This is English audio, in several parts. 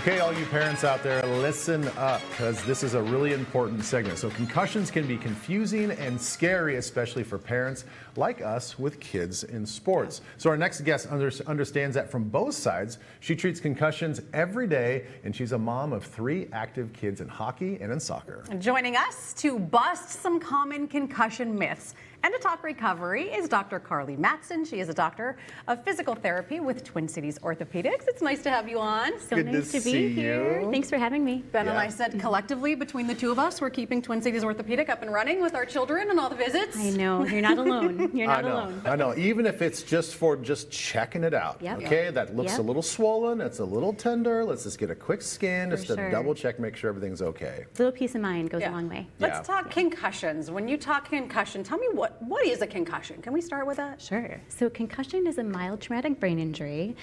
Okay, all you parents out there, listen up, because this is a really important segment. So concussions can be confusing and scary, especially for parents like us with kids in sports. So our next guest understands that from both sides. She treats concussions every day, and she's a mom of 3 active kids in hockey and in soccer. Joining us to bust some common concussion myths and to talk recovery is Dr. Carly Mattson. She is a doctor of physical therapy with Twin Cities Orthopedics. It's nice to have you on. So nice to be here. Thanks for having me. Ben and I said collectively between the two of us, we're keeping Twin Cities Orthopedic up and running with our children and all the visits. I know, you're not alone. You're not alone. I know, even if it's just for checking it out. Yep. Okay, that looks a little swollen, it's a little tender. Let's just get a quick scan just to double check, make sure everything's okay. A little peace of mind goes a long way. Let's talk concussions. When you talk concussion, tell me what is a concussion? Can we start with that? Sure. So concussion is a mild traumatic brain injury,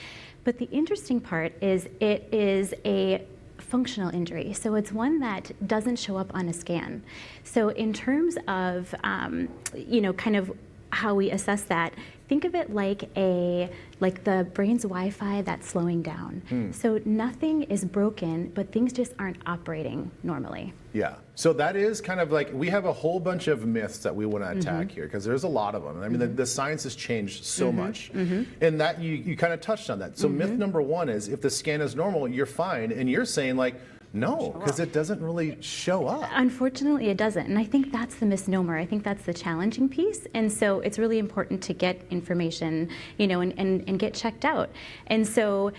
but the interesting part is it is a functional injury. So it's one that doesn't show up on a scan. So in terms of, kind of how we assess that, think of it like the brain's Wi-Fi that's slowing down. So nothing is broken, but things just aren't operating normally. Yeah, so that is kind of like, we have a whole bunch of myths that we want to attack here, because there's a lot of them. I mean, the science has changed so much, and that you kind of touched on that. So myth number 1 is, if the scan is normal, you're fine, and you're saying like, no, because it doesn't really show up. Unfortunately, it doesn't, and I think that's the misnomer. I think that's the challenging piece, and so it's really important to get information, and get checked out. And so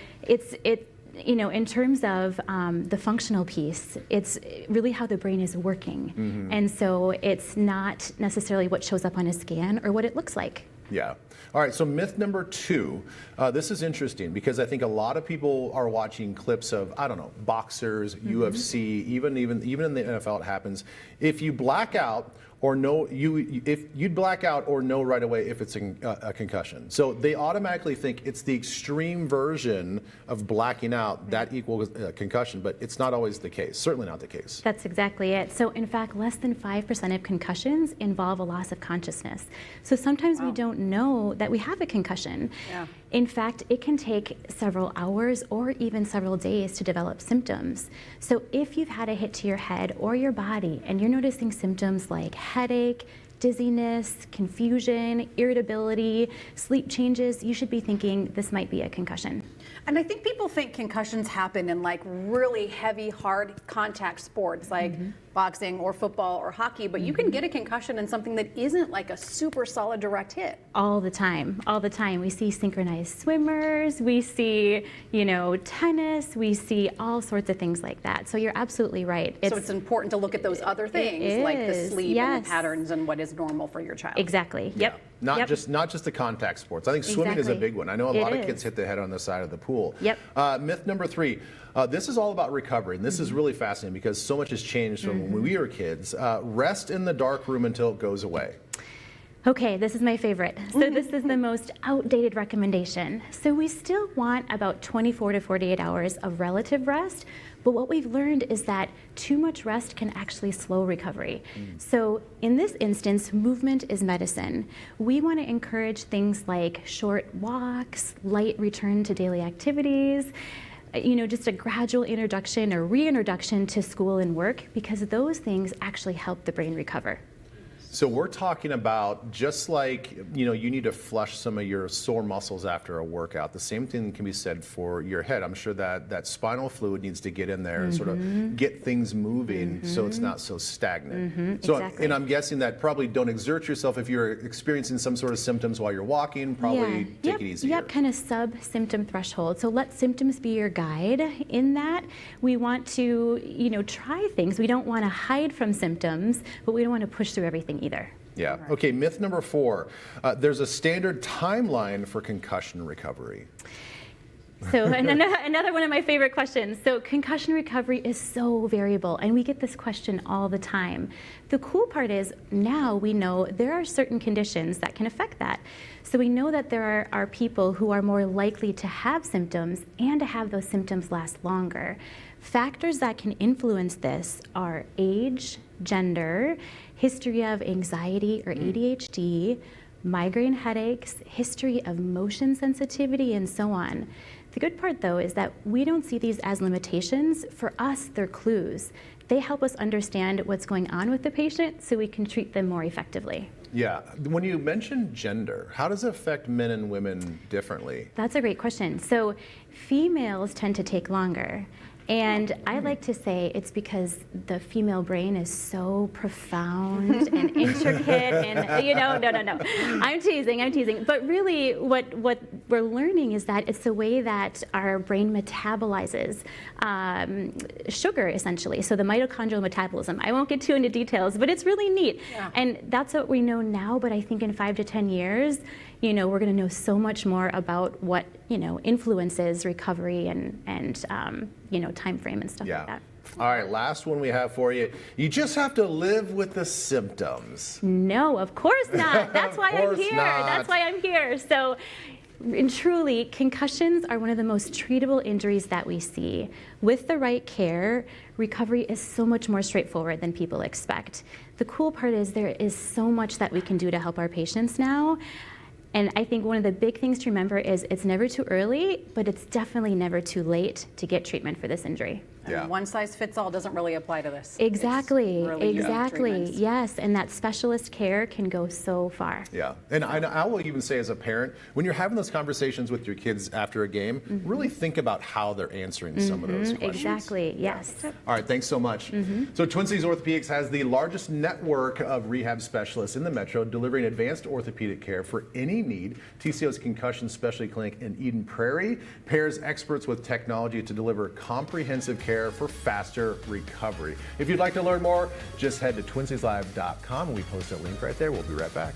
in terms of the functional piece, it's really how the brain is working, and so it's not necessarily what shows up on a scan or what it looks like. Yeah. All right, so myth number 2, this is interesting because I think a lot of people are watching clips of, I don't know, boxers, UFC, even in the NFL it happens. If you black out or know, if you'd black out or know right away if it's a concussion. So they automatically think it's the extreme version of blacking out that equals concussion, but it's not always the case, certainly not the case. That's exactly it. So in fact, less than 5% of concussions involve a loss of consciousness. So sometimes we don't know that we have a concussion. Yeah. In fact, it can take several hours or even several days to develop symptoms. So if you've had a hit to your head or your body and you're noticing symptoms like headache, dizziness, confusion, irritability, sleep changes, you should be thinking this might be a concussion. And I think people think concussions happen in like really heavy, hard contact sports like boxing or football or hockey, but you can get a concussion in something that isn't like a super solid direct hit. All the time, all the time. We see synchronized swimmers, we see, tennis, we see all sorts of things like that. So you're absolutely right. So it's important to look at those other things like the sleep and the patterns and what is normal for your child. Exactly. Yep. Not just the contact sports. I think swimming is a big one. I know a lot of kids hit their head on the side of the pool. Yep. Myth number 3. This is all about recovery, and this is really fascinating because so much has changed from when we were kids. Rest in the dark room until it goes away. Okay, this is my favorite. So this is the most outdated recommendation. So we still want about 24 to 48 hours of relative rest, but what we've learned is that too much rest can actually slow recovery. So in this instance, movement is medicine. We want to encourage things like short walks, light return to daily activities, just a gradual introduction or reintroduction to school and work, because those things actually help the brain recover. So we're talking about, just like, you need to flush some of your sore muscles after a workout, the same thing can be said for your head. I'm sure that spinal fluid needs to get in there and sort of get things moving so it's not so stagnant. So, exactly. And I'm guessing that probably don't exert yourself if you're experiencing some sort of symptoms while you're walking, probably take it easier. Yep, kind of sub-symptom threshold. So let symptoms be your guide in that. We want to, try things. We don't want to hide from symptoms, but we don't want to push through everything either. Yeah. Okay, myth number 4. There's a standard timeline for concussion recovery. So another one of my favorite questions. So concussion recovery is so variable, and we get this question all the time. The cool part is now we know there are certain conditions that can affect that. So we know that there are people who are more likely to have symptoms and to have those symptoms last longer. Factors that can influence this are age, gender, history of anxiety or ADHD, migraine headaches, history of motion sensitivity, and so on. The good part, though, is that we don't see these as limitations. For us, they're clues. They help us understand what's going on with the patient so we can treat them more effectively. Yeah. When you mention gender, how does it affect men and women differently? That's a great question. So females tend to take longer. And I like to say it's because the female brain is so profound and intricate and, no. I'm teasing. But really what we're learning is that it's the way that our brain metabolizes sugar, essentially. So the mitochondrial metabolism. I won't get too into details, but it's really neat. Yeah. And that's what we know now, but I think in 5 to 10 years, we're going to know so much more about what, influences recovery and time frame and stuff like that. All right, last one we have for you. You just have to live with the symptoms. No, of course not. That's why I'm here. Not. That's why I'm here. So, and truly, concussions are one of the most treatable injuries that we see. With the right care, recovery is so much more straightforward than people expect. The cool part is there is so much that we can do to help our patients now. And I think one of the big things to remember is it's never too early, but it's definitely never too late to get treatment for this injury. And one size fits all doesn't really apply to this. Exactly, really exactly. Yes, and that specialist care can go so far. Yeah, and I will even say as a parent, when you're having those conversations with your kids after a game, really think about how they're answering some of those questions. Exactly, yes. All right, thanks so much. So Twin Cities Orthopedics has the largest network of rehab specialists in the metro, delivering advanced orthopedic care for any need. TCO's Concussion Specialty Clinic in Eden Prairie pairs experts with technology to deliver comprehensive care for faster recovery. If you'd like to learn more, just head to twincitieslive.com and we post a link right there. We'll be right back.